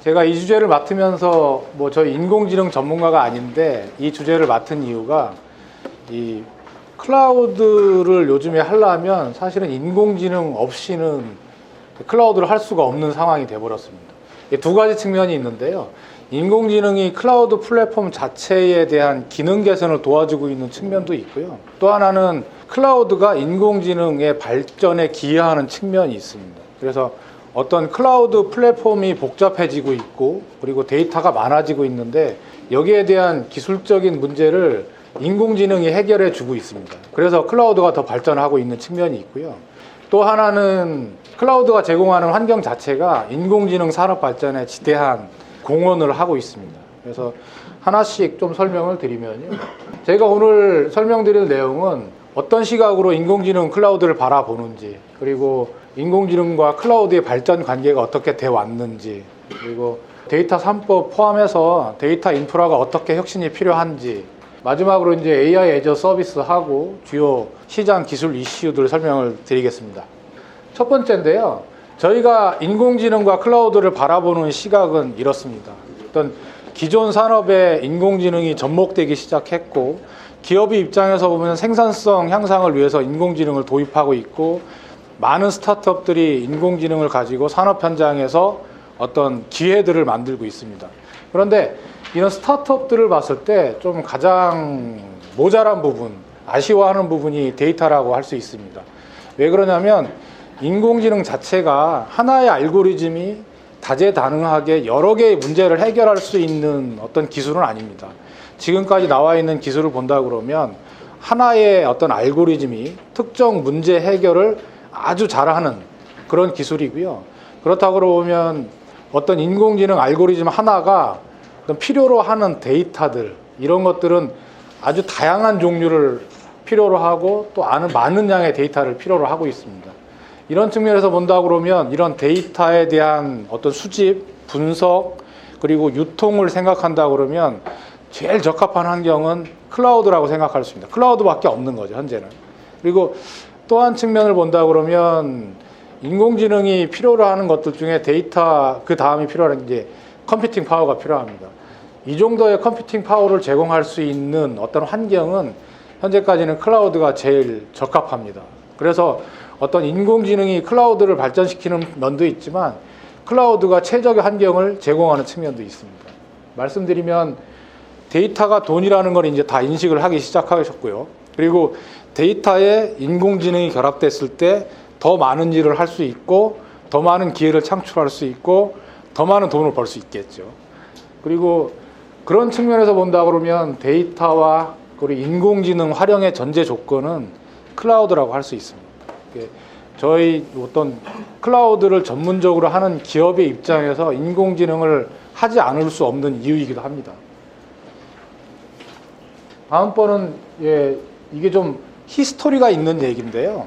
제가 이 주제를 맡으면서 뭐 저희 인공지능 전문가가 아닌데 이 주제를 맡은 이유가 이 클라우드를 요즘에 하려면 사실은 인공지능 없이는 클라우드를 할 수가 없는 상황이 돼버렸습니다. 두 가지 측면이 있는데요. 인공지능이 클라우드 플랫폼 자체에 대한 기능 개선을 도와주고 있는 측면도 있고요. 또 하나는 클라우드가 인공지능의 발전에 기여하는 측면이 있습니다. 그래서 어떤 클라우드 플랫폼이 복잡해지고 있고 그리고 데이터가 많아지고 있는데 여기에 대한 기술적인 문제를 인공지능이 해결해 주고 있습니다. 그래서 클라우드가 더 발전하고 있는 측면이 있고요. 또 하나는 클라우드가 제공하는 환경 자체가 인공지능 산업 발전에 지대한 공헌을 하고 있습니다. 그래서 하나씩 좀 설명을 드리면요. 제가 오늘 설명드릴 내용은 어떤 시각으로 인공지능 클라우드를 바라보는지, 그리고 인공지능과 클라우드의 발전 관계가 어떻게 돼 왔는지, 그리고 데이터 3법 포함해서 데이터 인프라가 어떻게 혁신이 필요한지, 마지막으로 이제 AI 애저 서비스하고 주요 시장 기술 이슈들 설명을 드리겠습니다. 첫 번째인데요. 저희가 인공지능과 클라우드를 바라보는 시각은 이렇습니다. 어떤 기존 산업에 인공지능이 접목되기 시작했고 기업의 입장에서 보면 생산성 향상을 위해서 인공지능을 도입하고 있고 많은 스타트업들이 인공지능을 가지고 산업 현장에서 어떤 기회들을 만들고 있습니다. 그런데 이런 스타트업들을 봤을 때 좀 가장 모자란 부분, 아쉬워하는 부분이 데이터라고 할 수 있습니다. 왜 그러냐면 인공지능 자체가 하나의 알고리즘이 다재다능하게 여러 개의 문제를 해결할 수 있는 어떤 기술은 아닙니다. 지금까지 나와 있는 기술을 본다 그러면 하나의 어떤 알고리즘이 특정 문제 해결을 아주 잘하는 그런 기술이고요. 그렇다고 보면 어떤 인공지능 알고리즘 하나가 어떤 필요로 하는 데이터들, 이런 것들은 아주 다양한 종류를 필요로 하고 또 많은 양의 데이터를 필요로 하고 있습니다. 이런 측면에서 본다 그러면 이런 데이터에 대한 어떤 수집, 분석, 그리고 유통을 생각한다 그러면 제일 적합한 환경은 클라우드라고 생각할 수 있습니다. 클라우드밖에 없는 거죠, 현재는. 그리고 또 한 측면을 본다 그러면 인공지능이 필요로 하는 것들 중에 데이터 그 다음이 필요한 게 컴퓨팅 파워가 필요합니다. 이 정도의 컴퓨팅 파워를 제공할 수 있는 어떤 환경은 현재까지는 클라우드가 제일 적합합니다. 그래서 어떤 인공지능이 클라우드를 발전시키는 면도 있지만 클라우드가 최적의 환경을 제공하는 측면도 있습니다. 말씀드리면 데이터가 돈이라는 걸 이제 다 인식을 하기 시작하셨고요. 그리고 데이터에 인공지능이 결합됐을 때 더 많은 일을 할 수 있고 더 많은 기회를 창출할 수 있고 더 많은 돈을 벌 수 있겠죠. 그리고 그런 측면에서 본다 그러면 데이터와 그리고 인공지능 활용의 전제 조건은 클라우드라고 할 수 있습니다. 저희 어떤 클라우드를 전문적으로 하는 기업의 입장에서 인공지능을 하지 않을 수 없는 이유이기도 합니다. 다음번은 이게 좀 히스토리가 있는 얘기인데요.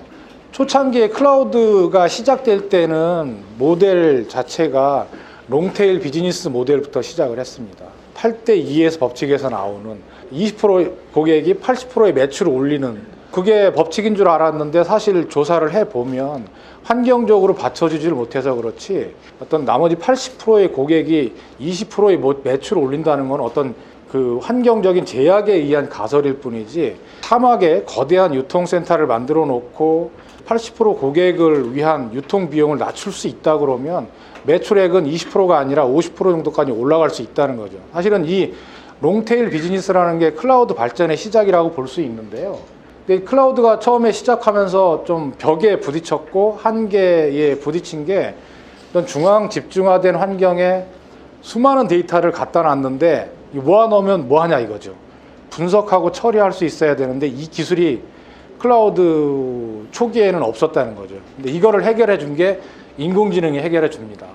초창기에 클라우드가 시작될 때는 모델 자체가 롱테일 비즈니스 모델부터 시작을 했습니다. 8:2에서 법칙에서 나오는 20% 고객이 80%의 매출을 올리는, 그게 법칙인 줄 알았는데 사실 조사를 해보면 환경적으로 받쳐주지를 못해서 그렇지 어떤 나머지 80%의 고객이 20%의 매출을 올린다는 건 어떤 그 환경적인 제약에 의한 가설일 뿐이지, 사막에 거대한 유통센터를 만들어 놓고 80% 고객을 위한 유통 비용을 낮출 수 있다 그러면 매출액은 20%가 아니라 50% 정도까지 올라갈 수 있다는 거죠. 사실은 이 롱테일 비즈니스라는 게 클라우드 발전의 시작이라고 볼 수 있는데요. 근데 클라우드가 처음에 시작하면서 좀 벽에 부딪혔고 한계에 부딪힌 게 어떤 중앙 집중화된 환경에 수많은 데이터를 갖다 놨는데 모아놓으면 뭐하냐 이거죠. 분석하고 처리할 수 있어야 되는데 이 기술이 클라우드 초기에는 없었다는 거죠. 근데 이거를 해결해 준 게 인공지능이 해결해 줍니다.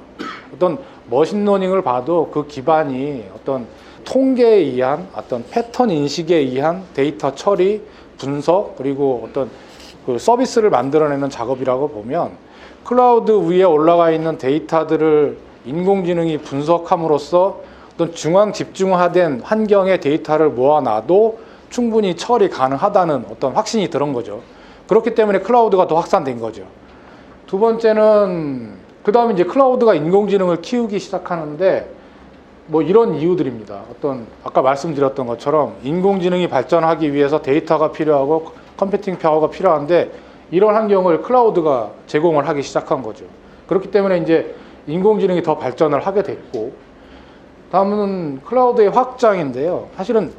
어떤 머신러닝을 봐도 그 기반이 어떤 통계에 의한 어떤 패턴 인식에 의한 데이터 처리, 분석, 그리고 어떤 그 서비스를 만들어내는 작업이라고 보면 클라우드 위에 올라가 있는 데이터들을 인공지능이 분석함으로써 어떤 중앙 집중화된 환경의 데이터를 모아놔도 충분히 처리 가능하다는 어떤 확신이 들은 거죠. 그렇기 때문에 클라우드가 더 확산된 거죠. 두 번째는 그 다음에 이제 클라우드가 인공지능을 키우기 시작하는데 뭐 이런 이유들입니다. 어떤 아까 말씀드렸던 것처럼 인공지능이 발전하기 위해서 데이터가 필요하고 컴퓨팅 파워가 필요한데 이런 환경을 클라우드가 제공을 하기 시작한 거죠. 그렇기 때문에 이제 인공지능이 더 발전을 하게 됐고, 다음은 클라우드의 확장인데요. 사실은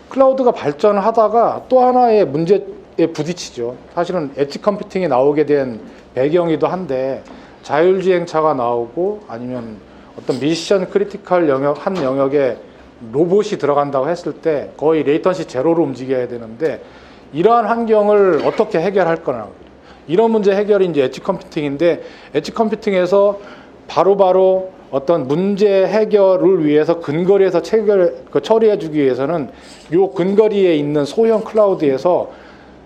클라우드가 발전을 하다가 또 하나의 문제에 부딪히죠. 사실은 엣지 컴퓨팅이 나오게 된 배경이기도 한데 자율주행차가 나오고 아니면 어떤 미션 크리티컬 한 영역에 로봇이 들어간다고 했을 때 거의 레이턴시 제로로 움직여야 되는데 이러한 환경을 어떻게 해결할 거나 이런 문제 해결이 이제 엣지 컴퓨팅인데 엣지 컴퓨팅에서 바로바로 어떤 문제 해결을 위해서 근거리에서 처리해 주기 위해서는 요 근거리에 있는 소형 클라우드에서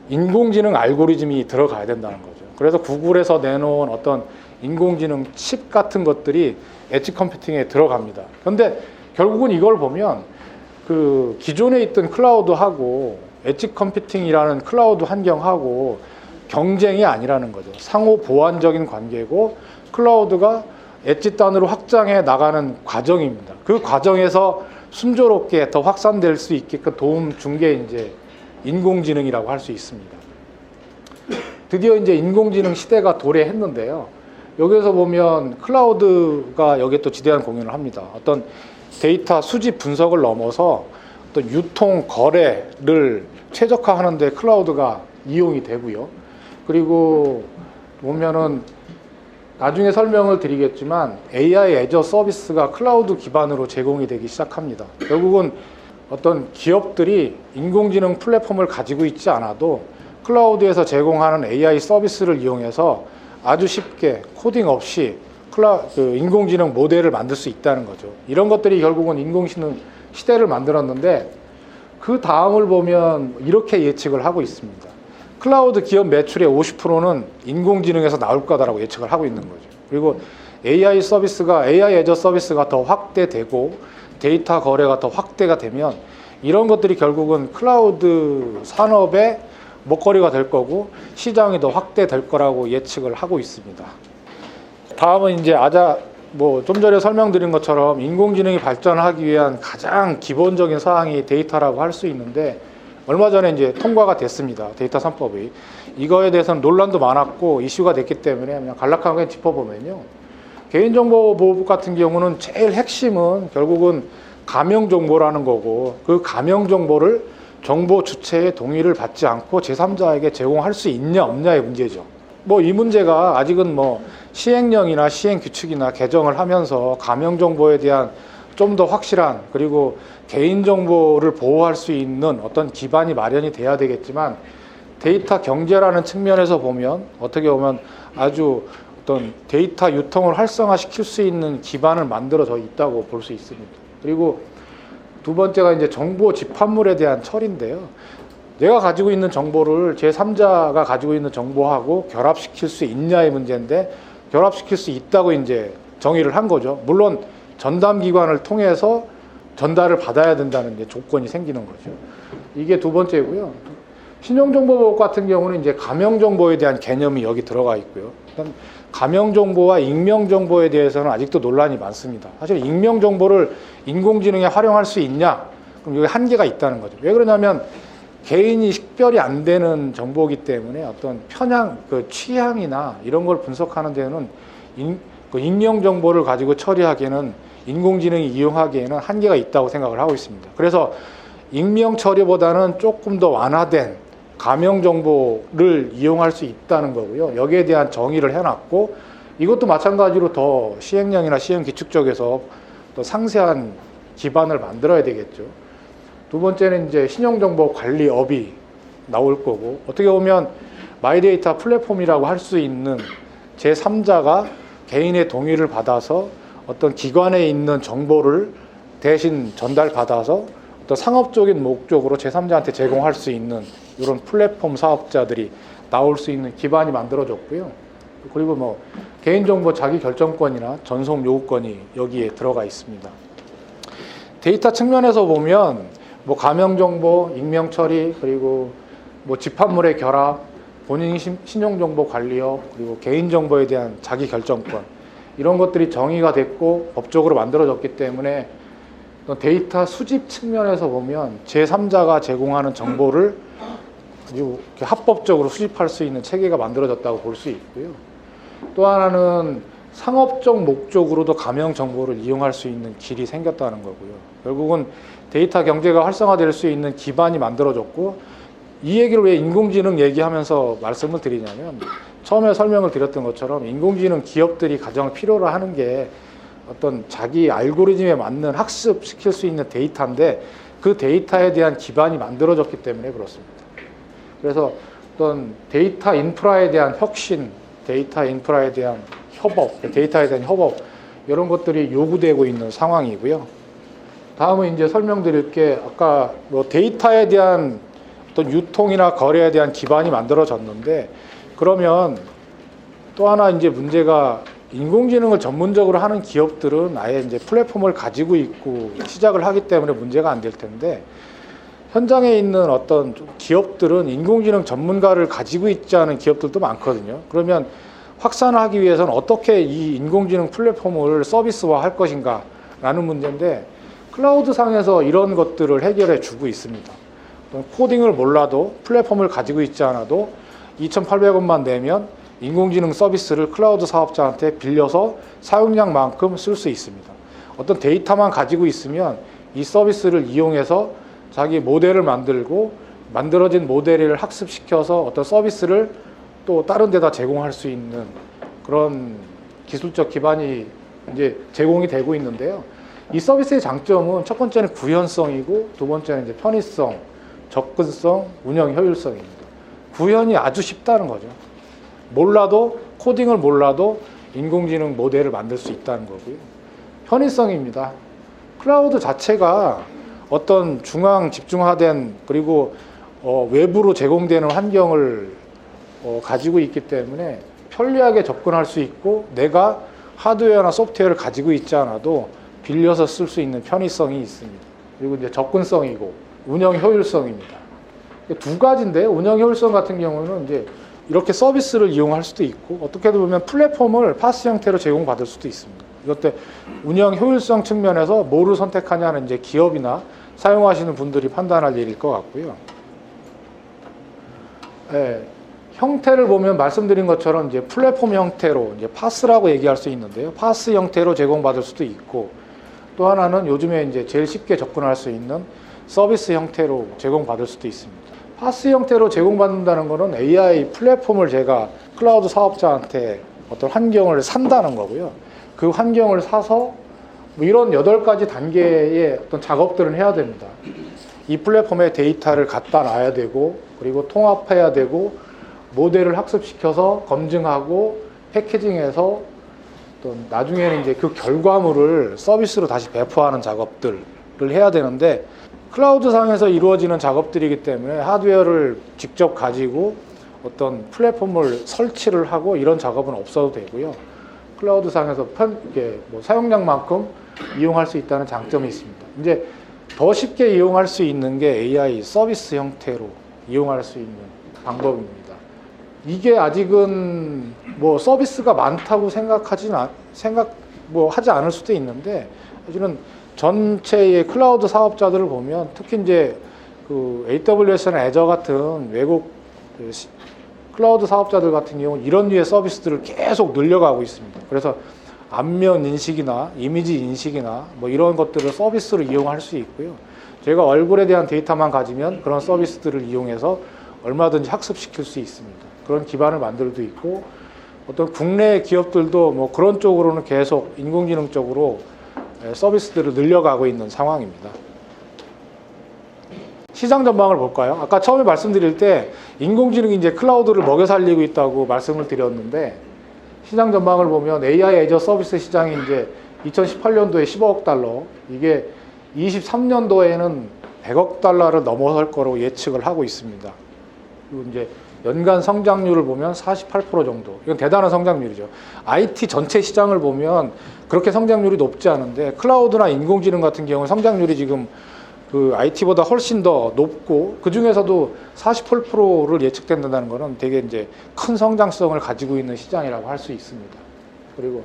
인공지능 알고리즘이 들어가야 된다는 거죠. 그래서 구글에서 내놓은 어떤 인공지능 칩 같은 것들이 엣지 컴퓨팅에 들어갑니다. 그런데 결국은 이걸 보면 그 기존에 있던 클라우드하고 엣지 컴퓨팅이라는 클라우드 환경하고 경쟁이 아니라는 거죠. 상호 보완적인 관계고 클라우드가 엣지 단으로 확장해 나가는 과정입니다. 그 과정에서 순조롭게 더 확산될 수 있게끔 도움 준 게 이제 인공지능이라고 할 수 있습니다. 드디어 이제 인공지능 시대가 도래했는데요. 여기서 보면 클라우드가 여기에 또 지대한 공헌을 합니다. 어떤 데이터 수집 분석을 넘어서 어떤 유통 거래를 최적화하는 데 클라우드가 이용이 되고요. 그리고 보면은 나중에 설명을 드리겠지만 AI 애저 서비스가 클라우드 기반으로 제공이 되기 시작합니다. 결국은 어떤 기업들이 인공지능 플랫폼을 가지고 있지 않아도 클라우드에서 제공하는 AI 서비스를 이용해서 아주 쉽게 코딩 없이 인공지능 모델을 만들 수 있다는 거죠. 이런 것들이 결국은 인공지능 시대를 만들었는데 그 다음을 보면 이렇게 예측을 하고 있습니다. 클라우드 기업 매출의 50%는 인공지능에서 나올 거다라고 예측을 하고 있는 거죠. 그리고 AI 애저 서비스가 더 확대되고 데이터 거래가 더 확대가 되면 이런 것들이 결국은 클라우드 산업의 먹거리가 될 거고 시장이 더 확대될 거라고 예측을 하고 있습니다. 다음은 이제 좀 전에 설명드린 것처럼 인공지능이 발전하기 위한 가장 기본적인 사항이 데이터라고 할 수 있는데 얼마 전에 이제 통과가 됐습니다. 데이터 3법이. 이거에 대해서는 논란도 많았고 이슈가 됐기 때문에 그냥 간략하게 짚어보면요. 개인정보보호법 같은 경우는 제일 핵심은 결국은 가명정보라는 거고 그 가명정보를 정보 주체의 동의를 받지 않고 제3자에게 제공할 수 있냐 없냐의 문제죠. 이 문제가 아직은 시행령이나 시행규칙이나 개정을 하면서 가명정보에 대한 좀 더 확실한 그리고 개인정보를 보호할 수 있는 어떤 기반이 마련이 돼야 되겠지만 데이터 경제라는 측면에서 보면 어떻게 보면 아주 어떤 데이터 유통을 활성화시킬 수 있는 기반을 만들어져 있다고 볼 수 있습니다. 그리고 두 번째가 이제 정보 집합물에 대한 처리인데요. 내가 가지고 있는 정보를 제3자가 가지고 있는 정보하고 결합시킬 수 있냐의 문제인데 결합시킬 수 있다고 이제 정의를 한 거죠. 물론 전담기관을 통해서 전달을 받아야 된다는 이제 조건이 생기는 거죠. 이게 두 번째고요. 신용정보법 같은 경우는 이제 가명정보에 대한 개념이 여기 들어가 있고요. 가명정보와 익명정보에 대해서는 아직도 논란이 많습니다. 사실 익명정보를 인공지능에 활용할 수 있냐? 그럼 여기 한계가 있다는 거죠. 왜 그러냐면 개인이 식별이 안 되는 정보이기 때문에 어떤 취향이나 이런 걸 분석하는 데는 익명정보를 가지고 처리하기에는 인공지능이 이용하기에는 한계가 있다고 생각을 하고 있습니다. 그래서 익명 처리보다는 조금 더 완화된 가명 정보를 이용할 수 있다는 거고요. 여기에 대한 정의를 해놨고 이것도 마찬가지로 더 시행령이나 시행규칙 쪽에서 더 상세한 기반을 만들어야 되겠죠. 두 번째는 이제 신용정보관리업이 나올 거고 어떻게 보면 마이데이터 플랫폼이라고 할 수 있는 제3자가 개인의 동의를 받아서 어떤 기관에 있는 정보를 대신 전달받아서 어떤 상업적인 목적으로 제3자한테 제공할 수 있는 이런 플랫폼 사업자들이 나올 수 있는 기반이 만들어졌고요. 그리고 개인정보 자기결정권이나 전송 요구권이 여기에 들어가 있습니다. 데이터 측면에서 보면 가명정보, 익명처리, 그리고 집합물의 결합, 본인 신용정보 관리업, 그리고 개인정보에 대한 자기결정권 이런 것들이 정의가 됐고 법적으로 만들어졌기 때문에 데이터 수집 측면에서 보면 제3자가 제공하는 정보를 아주 합법적으로 수집할 수 있는 체계가 만들어졌다고 볼 수 있고요. 또 하나는 상업적 목적으로도 가명 정보를 이용할 수 있는 길이 생겼다는 거고요. 결국은 데이터 경제가 활성화될 수 있는 기반이 만들어졌고, 이 얘기를 왜 인공지능 얘기하면서 말씀을 드리냐면, 처음에 설명을 드렸던 것처럼 인공지능 기업들이 가장 필요로 하는 게 어떤 자기 알고리즘에 맞는 학습시킬 수 있는 데이터인데, 그 데이터에 대한 기반이 만들어졌기 때문에 그렇습니다. 그래서 어떤 데이터 인프라에 대한 혁신, 데이터 인프라에 대한 협업, 데이터에 대한 협업, 이런 것들이 요구되고 있는 상황이고요. 다음은 이제 설명드릴 게, 아까 뭐 데이터에 대한 어떤 유통이나 거래에 대한 기반이 만들어졌는데, 그러면 또 하나 이제 문제가, 인공지능을 전문적으로 하는 기업들은 아예 이제 플랫폼을 가지고 있고 시작을 하기 때문에 문제가 안 될 텐데, 현장에 있는 어떤 기업들은 인공지능 전문가를 가지고 있지 않은 기업들도 많거든요. 그러면 확산을 하기 위해서는 어떻게 이 인공지능 플랫폼을 서비스화 할 것인가 라는 문제인데, 클라우드 상에서 이런 것들을 해결해 주고 있습니다. 코딩을 몰라도, 플랫폼을 가지고 있지 않아도 2,800원만 내면 인공지능 서비스를 클라우드 사업자한테 빌려서 사용량만큼 쓸 수 있습니다. 어떤 데이터만 가지고 있으면 이 서비스를 이용해서 자기 모델을 만들고, 만들어진 모델을 학습시켜서 어떤 서비스를 또 다른 데다 제공할 수 있는 그런 기술적 기반이 이제 제공이 되고 있는데요. 이 서비스의 장점은 첫 번째는 구현성이고, 두 번째는 이제 편의성, 접근성, 운영 효율성입니다. 구현이 아주 쉽다는 거죠. 몰라도, 코딩을 몰라도 인공지능 모델을 만들 수 있다는 거고요. 편의성입니다. 클라우드 자체가 어떤 중앙 집중화된, 그리고 외부로 제공되는 환경을 가지고 있기 때문에 편리하게 접근할 수 있고, 내가 하드웨어나 소프트웨어를 가지고 있지 않아도 빌려서 쓸 수 있는 편의성이 있습니다. 그리고 이제 접근성이고 운영 효율성입니다. 두 가지인데, 운영 효율성 같은 경우는 이제 이렇게 서비스를 이용할 수도 있고, 어떻게 보면 플랫폼을 파스 형태로 제공받을 수도 있습니다. 이것도 운영 효율성 측면에서 뭐를 선택하냐는 이제 기업이나 사용하시는 분들이 판단할 일일 것 같고요. 네, 형태를 보면 말씀드린 것처럼 이제 플랫폼 형태로, 이제 파스라고 얘기할 수 있는데요. 파스 형태로 제공받을 수도 있고, 또 하나는 요즘에 이제 제일 쉽게 접근할 수 있는 서비스 형태로 제공받을 수도 있습니다. 파스 형태로 제공받는다는 것은 AI 플랫폼을 제가 클라우드 사업자한테 어떤 환경을 산다는 거고요. 그 환경을 사서 뭐 이런 8가지 단계의 어떤 작업들을 해야 됩니다. 이 플랫폼에 데이터를 갖다 놔야 되고, 그리고 통합해야 되고, 모델을 학습시켜서 검증하고 패키징해서 또 나중에는 이제 그 결과물을 서비스로 다시 배포하는 작업들을 해야 되는데, 클라우드 상에서 이루어지는 작업들이기 때문에 하드웨어를 직접 가지고 어떤 플랫폼을 설치를 하고 이런 작업은 없어도 되고요. 클라우드 상에서 뭐 사용량만큼 이용할 수 있다는 장점이 있습니다. 이제 더 쉽게 이용할 수 있는 게 AI 서비스 형태로 이용할 수 있는 방법입니다. 이게 아직은 뭐 서비스가 많다고 하지 않을 수도 있는데, 사실은 전체의 클라우드 사업자들을 보면, 특히 이제 그 AWS나 애저 같은 외국 클라우드 사업자들 같은 경우는 이런 류의 서비스들을 계속 늘려가고 있습니다. 그래서 안면 인식이나 이미지 인식이나 뭐 이런 것들을 서비스로 이용할 수 있고요. 저희가 얼굴에 대한 데이터만 가지면 그런 서비스들을 이용해서 얼마든지 학습시킬 수 있습니다. 그런 기반을 만들고 있고, 어떤 국내 기업들도 뭐 그런 쪽으로는 계속 인공지능 쪽으로 서비스들을 늘려가고 있는 상황입니다. 시장 전망을 볼까요? 아까 처음에 말씀드릴 때 인공지능이 이제 클라우드를 먹여 살리고 있다고 말씀을 드렸는데, 시장 전망을 보면 AI 애저 서비스 시장이 이제 2018년도에 15억 달러, 이게 23년도에는 100억 달러를 넘어설 거로 예측을 하고 있습니다. 그리고 이제 연간 성장률을 보면 48% 정도. 이건 대단한 성장률이죠. IT 전체 시장을 보면 그렇게 성장률이 높지 않은데, 클라우드나 인공지능 같은 경우는 성장률이 지금 그 IT보다 훨씬 더 높고, 그 중에서도 48%를 예측된다는 것은 되게 이제 큰 성장성을 가지고 있는 시장이라고 할 수 있습니다. 그리고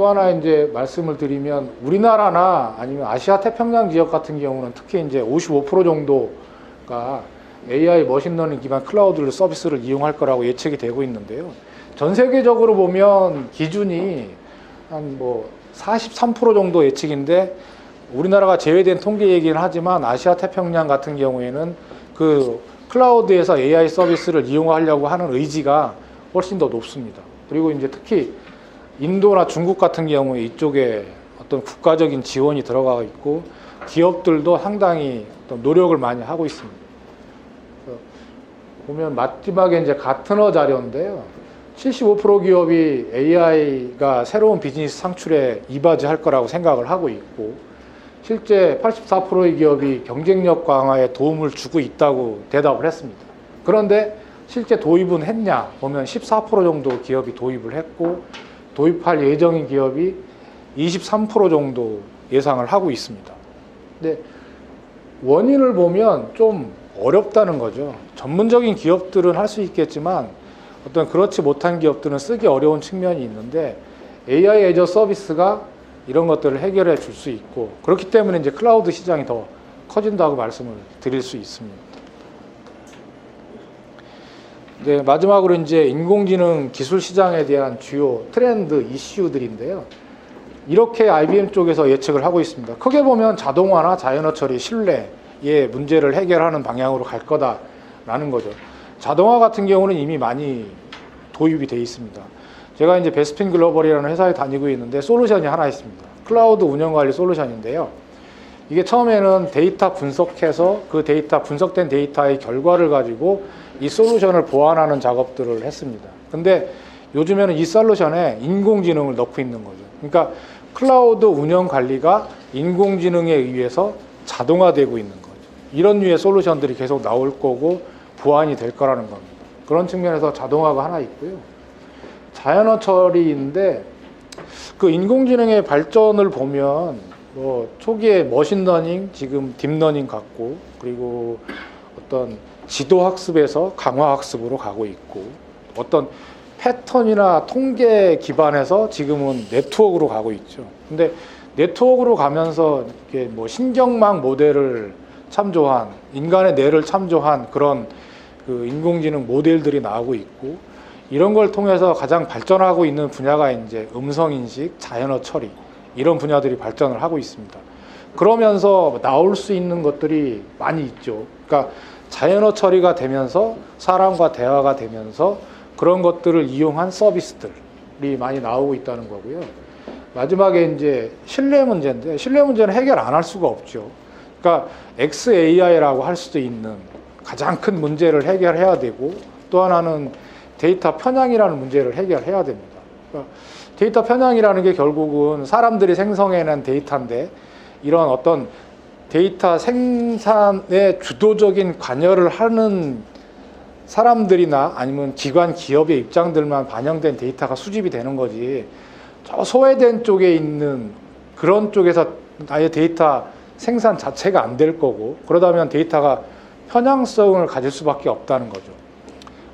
또 하나 이제 말씀을 드리면 우리나라나 아니면 아시아 태평양 지역 같은 경우는 특히 이제 55% 정도가 AI 머신러닝 기반 클라우드 서비스를 이용할 거라고 예측이 되고 있는데요. 전 세계적으로 보면 기준이 한 뭐 43% 정도 예측인데 우리나라가 제외된 통계 얘기는 하지만 아시아 태평양 같은 경우에는 그 클라우드에서 AI 서비스를 이용하려고 하는 의지가 훨씬 더 높습니다. 그리고 이제 특히 인도나 중국 같은 경우에 이쪽에 어떤 국가적인 지원이 들어가 있고 기업들도 상당히 어떤 노력을 많이 하고 있습니다. 보면 마지막에 이제 가트너 자료인데요. 75% 기업이 AI가 새로운 비즈니스 창출에 이바지할 거라고 생각을 하고 있고 실제 84%의 기업이 경쟁력 강화에 도움을 주고 있다고 대답을 했습니다. 그런데 실제 도입은 했냐 보면 14% 정도 기업이 도입을 했고 도입할 예정인 기업이 23% 정도 예상을 하고 있습니다. 근데 원인을 보면 좀 어렵다는 거죠. 전문적인 기업들은 할 수 있겠지만 어떤 그렇지 못한 기업들은 쓰기 어려운 측면이 있는데 AI 애저 서비스가 이런 것들을 해결해 줄 수 있고 그렇기 때문에 이제 클라우드 시장이 더 커진다고 말씀을 드릴 수 있습니다. 네, 마지막으로 이제 인공지능 기술 시장에 대한 주요 트렌드 이슈들인데요. 이렇게 IBM 쪽에서 예측을 하고 있습니다. 크게 보면 자동화나 자연어 처리, 신뢰의 문제를 해결하는 방향으로 갈 거다라는 거죠. 자동화 같은 경우는 이미 많이 도입이 되어 있습니다. 제가 이제 베스핀 글로벌이라는 회사에 다니고 있는데 솔루션이 하나 있습니다. 클라우드 운영관리 솔루션인데요. 이게 처음에는 데이터 분석해서 그 데이터, 분석된 데이터의 결과를 가지고 이 솔루션을 보완하는 작업들을 했습니다. 근데 요즘에는 이 솔루션에 인공지능을 넣고 있는 거죠. 그러니까 클라우드 운영 관리가 인공지능에 의해서 자동화되고 있는 거죠. 이런 류의 솔루션들이 계속 나올 거고 보완이 될 거라는 겁니다. 그런 측면에서 자동화가 하나 있고요. 자연어 처리인데 그 인공지능의 발전을 보면 뭐 초기에 머신러닝, 지금 딥러닝 같고 그리고 어떤 지도학습에서 강화학습으로 가고 있고 어떤 패턴이나 통계 기반에서 지금은 네트워크로 가고 있죠. 근데 네트워크로 가면서 이렇게 뭐 신경망 모델을 참조한 인간의 뇌를 참조한 그런 그 인공지능 모델들이 나오고 있고 이런 걸 통해서 가장 발전하고 있는 분야가 이제 음성인식, 자연어 처리 이런 분야들이 발전을 하고 있습니다. 그러면서 나올 수 있는 것들이 많이 있죠. 그러니까 자연어 처리가 되면서 사람과 대화가 되면서 그런 것들을 이용한 서비스들이 많이 나오고 있다는 거고요. 마지막에 이제 신뢰 문제인데 신뢰 문제는 해결 안 할 수가 없죠. 그러니까 XAI라고 할 수도 있는 가장 큰 문제를 해결해야 되고 또 하나는 데이터 편향이라는 문제를 해결해야 됩니다. 그러니까 데이터 편향이라는 게 결국은 사람들이 생성해낸 데이터인데 이런 어떤 데이터 생산에 주도적인 관여를 하는 사람들이나 아니면 기관, 기업의 입장들만 반영된 데이터가 수집이 되는 거지 저 소외된 쪽에 있는 그런 쪽에서 아예 데이터 생산 자체가 안 될 거고 그러다면 데이터가 편향성을 가질 수밖에 없다는 거죠.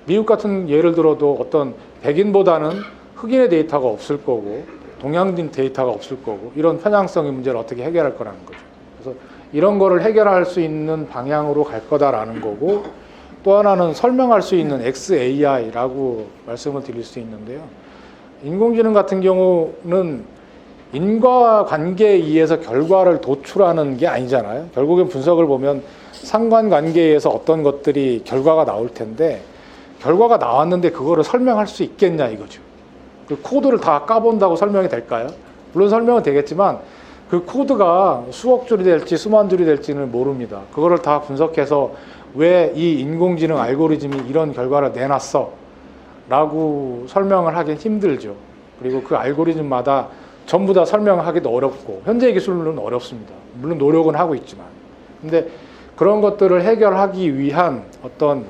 미국 같은 예를 들어도 어떤 백인보다는 흑인의 데이터가 없을 거고 동양인 데이터가 없을 거고 이런 편향성의 문제를 어떻게 해결할 거라는 거죠. 그래서 이런 거를 해결할 수 있는 방향으로 갈 거다라는 거고 또 하나는 설명할 수 있는 XAI라고 말씀을 드릴 수 있는데요. 인공지능 같은 경우는 인과관계에 의해서 결과를 도출하는 게 아니잖아요. 결국엔 분석을 보면 상관관계에서 어떤 것들이 결과가 나올 텐데 결과가 나왔는데 그거를 설명할 수 있겠냐 이거죠. 그 코드를 다 까본다고 설명이 될까요? 물론 설명은 되겠지만 그 코드가 수억 줄이 될지 수만 줄이 될지는 모릅니다. 그거를 다 분석해서 왜 이 인공지능 알고리즘이 이런 결과를 내놨어 라고 설명을 하긴 힘들죠. 그리고 그 알고리즘마다 전부 다 설명하기도 어렵고 현재 기술은 어렵습니다. 물론 노력은 하고 있지만 근데 그런 것들을 해결하기 위한 어떤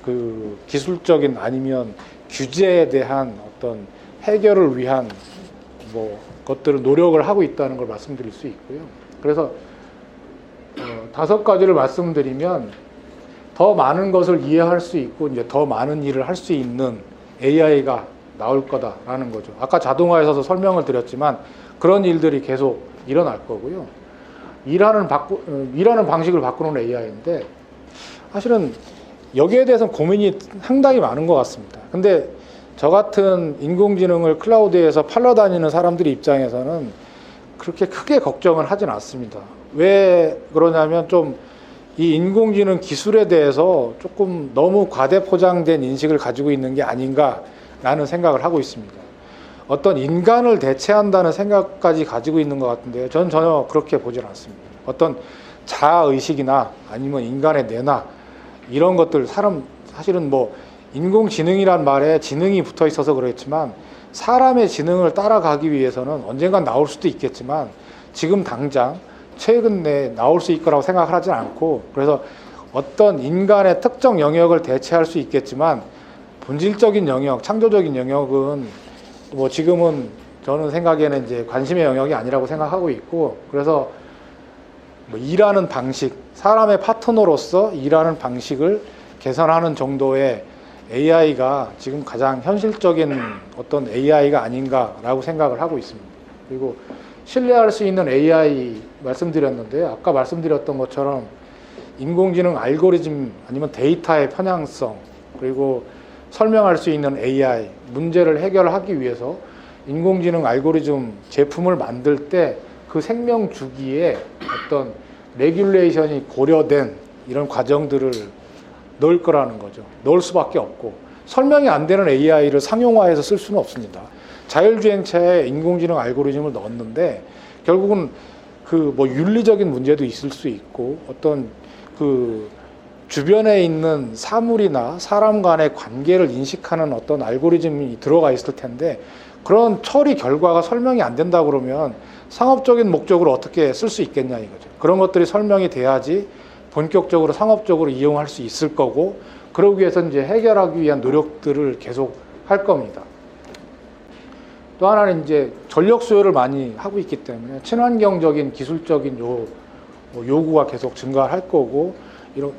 그 기술적인 아니면 규제에 대한 어떤 해결을 위한 뭐 것들을 노력을 하고 있다는 걸 말씀드릴 수 있고요. 그래서 5가지를 말씀드리면 더 많은 것을 이해할 수 있고 이제 더 많은 일을 할 수 있는 AI가 나올 거다라는 거죠. 아까 자동화에서도 설명을 드렸지만 그런 일들이 계속 일어날 거고요. 일하는 방식을 바꾸는 AI인데 사실은 여기에 대해서는 고민이 상당히 많은 것 같습니다. 근데 저 같은 인공지능을 클라우드에서 팔러 다니는 사람들 입장에서는 그렇게 크게 걱정을 하진 않습니다. 왜 그러냐면 좀 이 인공지능 기술에 대해서 조금 너무 과대포장된 인식을 가지고 있는 게 아닌가라는 생각을 하고 있습니다. 어떤 인간을 대체한다는 생각까지 가지고 있는 것 같은데요. 저는 전혀 그렇게 보질 않습니다. 어떤 자아의식이나 아니면 인간의 뇌나 이런 것들 사실은 뭐 인공지능이란 말에 지능이 붙어 있어서 그렇지만 사람의 지능을 따라가기 위해서는 언젠간 나올 수도 있겠지만 지금 당장 최근 내에 나올 수 있을 거라고 생각을 하진 않고, 그래서 어떤 인간의 특정 영역을 대체할 수 있겠지만 본질적인 영역, 창조적인 영역은 뭐 지금은 저는 생각에는 이제 관심의 영역이 아니라고 생각하고 있고, 그래서 뭐 일하는 방식, 사람의 파트너로서 일하는 방식을 개선하는 정도의 AI가 지금 가장 현실적인 어떤 AI가 아닌가라고 생각을 하고 있습니다. 그리고 신뢰할 수 있는 AI 말씀드렸는데요. 아까 말씀드렸던 것처럼 인공지능 알고리즘 아니면 데이터의 편향성, 그리고 설명할 수 있는 AI, 문제를 해결하기 위해서 인공지능 알고리즘 제품을 만들 때 그 생명 주기에 어떤 레귤레이션이 고려된 이런 과정들을 넣을 거라는 거죠. 넣을 수밖에 없고, 설명이 안 되는 AI를 상용화해서 쓸 수는 없습니다. 자율주행차에 인공지능 알고리즘을 넣었는데 결국은 그 뭐 윤리적인 문제도 있을 수 있고, 어떤 그 주변에 있는 사물이나 사람 간의 관계를 인식하는 어떤 알고리즘이 들어가 있을 텐데, 그런 처리 결과가 설명이 안 된다 그러면 상업적인 목적으로 어떻게 쓸 수 있겠냐 이거죠. 그런 것들이 설명이 돼야지 본격적으로 상업적으로 이용할 수 있을 거고, 그러기 위해서 이제 해결하기 위한 노력들을 계속 할 겁니다. 또 하나는 이제 전력 수요를 많이 하고 있기 때문에 친환경적인 기술적인 요구가 계속 증가할 거고, 이런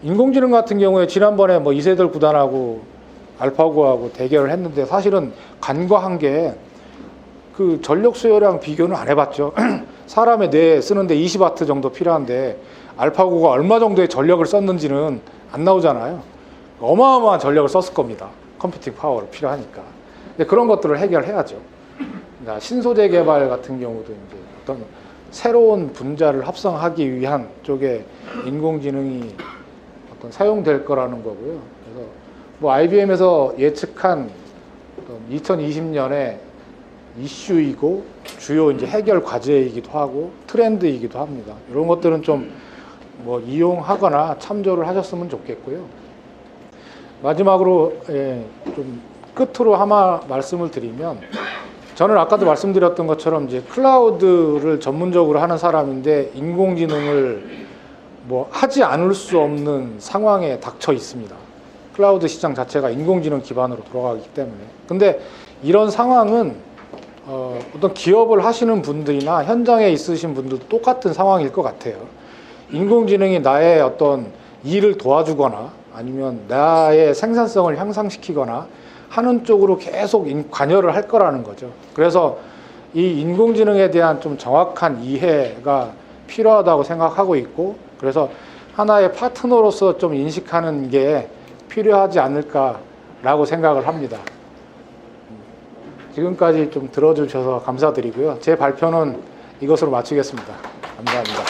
인공지능 같은 경우에 지난번에 뭐 이세돌 구단하고 알파고하고 대결을 했는데 사실은 간과한 게 그 전력 수요랑 비교는 안 해봤죠. 사람의 뇌 쓰는데 20와트 정도 필요한데 알파고가 얼마 정도의 전력을 썼는지는 안 나오잖아요. 어마어마한 전력을 썼을 겁니다. 컴퓨팅 파워를 필요하니까. 근데 그런 것들을 해결해야죠. 신소재 개발 같은 경우도 이제 어떤 새로운 분자를 합성하기 위한 쪽에 인공지능이 어떤 사용될 거라는 거고요. 그래서 뭐 IBM에서 예측한 2020년에 이슈이고 주요 이제 해결 과제이기도 하고 트렌드이기도 합니다. 이런 것들은 좀 뭐 이용하거나 참조를 하셨으면 좋겠고요. 마지막으로 좀 끝으로 하나 말씀을 드리면, 저는 아까도 말씀드렸던 것처럼 이제 클라우드를 전문적으로 하는 사람인데 인공지능을 뭐 하지 않을 수 없는 상황에 닥쳐 있습니다. 클라우드 시장 자체가 인공지능 기반으로 돌아가기 때문에. 근데 이런 상황은 어떤 기업을 하시는 분들이나 현장에 있으신 분들도 똑같은 상황일 것 같아요. 인공지능이 나의 어떤 일을 도와주거나 아니면 나의 생산성을 향상시키거나 하는 쪽으로 계속 관여를 할 거라는 거죠. 그래서 이 인공지능에 대한 좀 정확한 이해가 필요하다고 생각하고 있고, 그래서 하나의 파트너로서 좀 인식하는 게 필요하지 않을까라고 생각을 합니다. 지금까지 좀 들어주셔서 감사드리고요. 제 발표는 이것으로 마치겠습니다. 감사합니다.